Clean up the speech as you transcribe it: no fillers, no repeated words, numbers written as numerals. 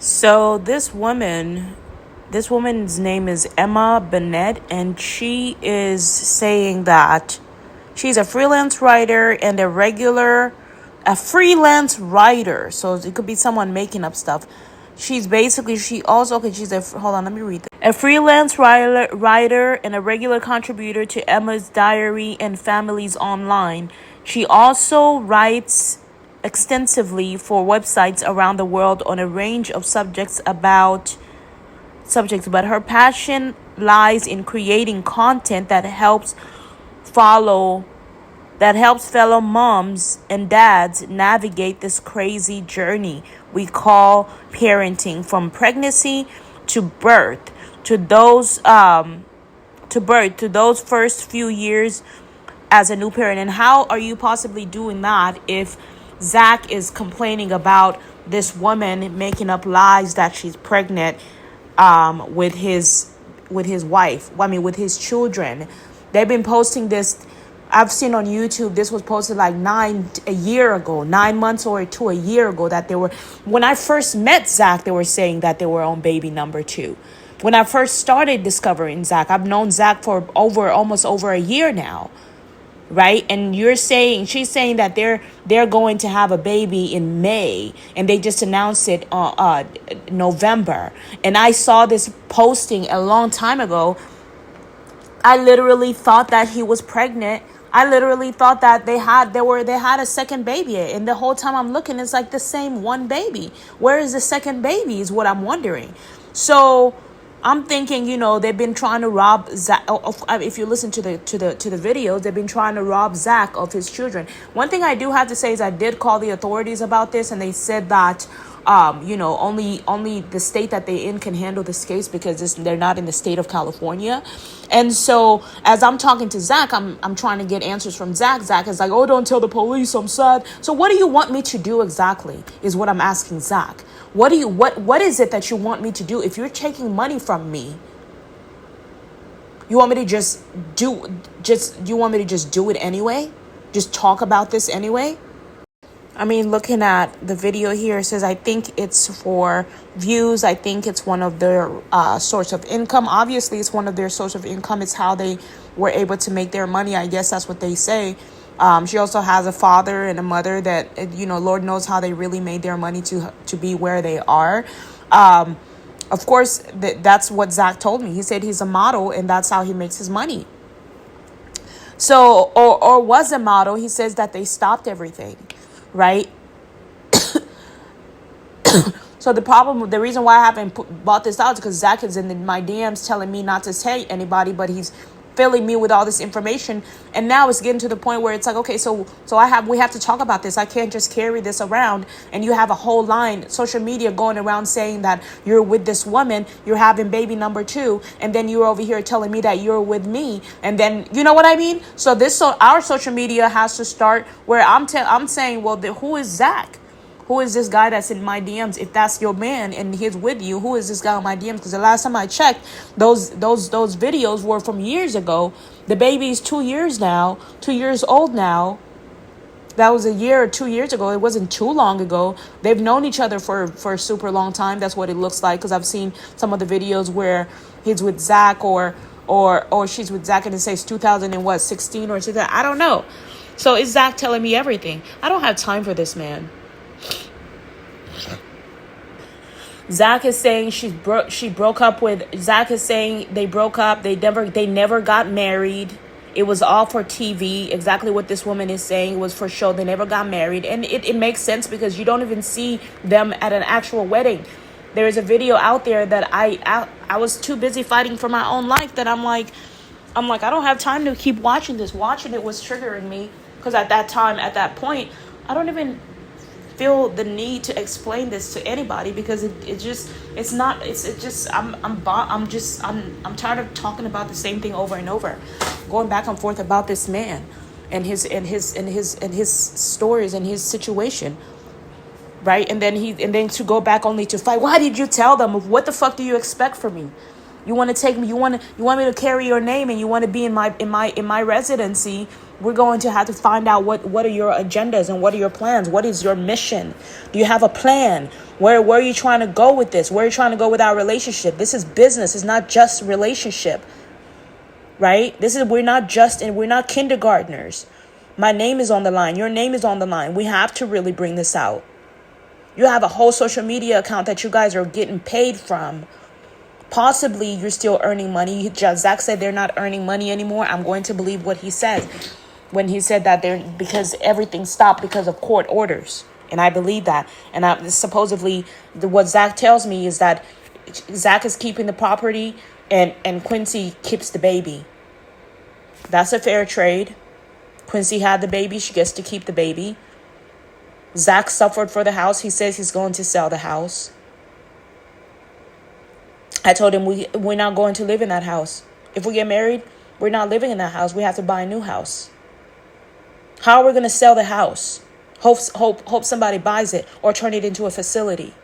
So this woman's name is Emma Bennett, and she is saying that she's a freelance writer and a freelance writer. So it could be someone making up stuff. She's basically, hold on, let me read this. A freelance writer and a regular contributor to Emma's Diary and Families Online. She also writes extensively for websites around the world on a range of subjects, but her passion lies in creating content follow that helps fellow moms and dads navigate this crazy journey we call parenting, from pregnancy to birth, to those first few years as a new parent. And how are you possibly doing that if Zach is complaining about this woman making up lies that she's pregnant with his wife? With his children. They've been posting this. I've seen on YouTube, this was posted like 9 months or to a year ago, that when I first met Zach, they were saying that they were on baby number 2. When I first started discovering Zach, I've known Zach for almost over a year now. Right? And she's saying that they're going to have a baby in May, and they just announced it November. And I saw this posting a long time ago. I literally thought that he was pregnant. I literally thought that they had a second baby, and the whole time I'm looking, it's like the same one baby. Where is the second baby is what I'm wondering. So I'm thinking, they've been trying to rob Zach. If you listen to the videos, they've been trying to rob Zach of his children. One thing I do have to say is I did call the authorities about this, and they said that only the state that they're in can handle this case, because they're not in the state of California. And so as I'm talking to Zach, I'm trying to get answers from Zach. Zach is like, oh, don't tell the police, I'm sad. So what do you want me to do exactly is what I'm asking Zach. What is it that you want me to do? If you're taking money from me, you want me to just do it anyway? Just talk about this anyway? Looking at the video here, it says, I think it's for views. I think it's one of their source of income. Obviously, it's one of their source of income. It's how they were able to make their money. I guess that's what they say. She also has a father and a mother that, Lord knows how they really made their money to be where they are. Of course, that's what Zach told me. He said he's a model, and that's how he makes his money. So, or was a model. He says that they stopped everything. Right? So the reason why I haven't bought this out is because Zach is in my DMs telling me not to say anybody, but he's filling me with all this information. And now it's getting to the point where it's like, okay, so we have to talk about this. I can't just carry this around. And you have a whole line, social media going around saying that you're with this woman, you're having baby number 2, and then you're over here telling me that you're with me. And then, you know what I mean? So our social media has to start where I'm saying, well, who is Zach? Who is this guy that's in my DMs? If that's your man and he's with you, who is this guy on my DMs? Because the last time I checked, those videos were from years ago. The baby's 2 years old now. That was a year or 2 years ago. It wasn't too long ago. They've known each other for a super long time. That's what it looks like, because I've seen some of the videos where he's with Zach or she's with Zach, and it says 2016 or something. I don't know. So is Zach telling me everything? I don't have time for this man. Zach is saying she broke up with. Zach is saying they broke up. They never got married. It was all for TV. Exactly what this woman is saying was for show. They never got married, and it makes sense because you don't even see them at an actual wedding. There is a video out there that I was too busy fighting for my own life that I'm like I don't have time to keep watching this. Watching it was triggering me, because at that point, I don't even feel the need to explain this to anybody, because I'm tired of talking about the same thing over and over, going back and forth about this man and his stories and his situation, right? And then to go back only to fight. Why did you tell them? What the fuck do you expect from me? You want to take me, you want me to carry your name, and you want to be in my residency. We're going to have to find out what are your agendas and what are your plans? What is your mission? Do you have a plan? Where are you trying to go with this? Where are you trying to go with our relationship? This is business. It's not just relationship, right? We're not kindergartners. My name is on the line. Your name is on the line. We have to really bring this out. You have a whole social media account that you guys are getting paid from. Possibly you're still earning money. Zach said they're not earning money anymore. I'm going to believe what he said when he said that because everything stopped because of court orders. And I believe that. And supposedly what Zach tells me is that Zach is keeping the property and Quincy keeps the baby. That's a fair trade. Quincy had the baby. She gets to keep the baby. Zach suffered for the house. He says he's going to sell the house. I told him we're not going to live in that house. If we get married, we're not living in that house. We have to buy a new house. How are we going to sell the house? Hope somebody buys it or turn it into a facility.